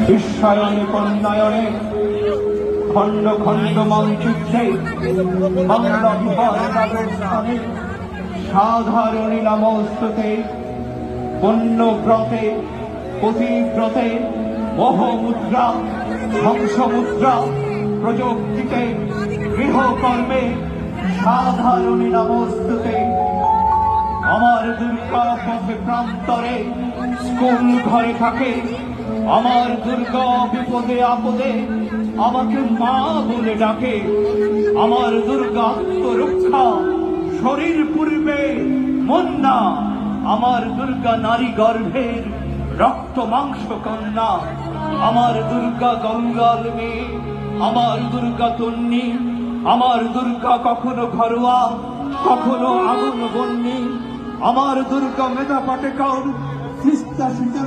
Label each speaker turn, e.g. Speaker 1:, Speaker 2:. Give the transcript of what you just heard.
Speaker 1: বিশ্বায়নে কন্যায়নে খণ্ড খণ্ড মানচিত্রে বাংলা বিহার রাজস্থানে সাধারণী নমস্তুতে পুণ্যব্রতে পতিব্রতে মোহমুদ্রা ধ্বংসমুদ্রা প্রযুক্তিতে গৃহকর্মে সাধারণী নমস্তুতে। আমার দুর্গা পথে প্রান্তরে স্কুল ঘরে থাকে, আমার দুর্গা বিপদে আপদে আমাকে মা বলে ডাকে। আমার দুর্গা আত্মরক্ষা শরীর পূর্বে মন না, আমার দুর্গা নারী গর্ভের রক্ত মাংস কন্যা। আমার দুর্গা গঙ্গার মেয়ে, আমার দুর্গা তন্নি, আমার দুর্গা কখনো ঘরোয়া কখনো আগুন বন্যী। আমার দুর্গা মেধা পাটেকর, তিস্তা শীতলা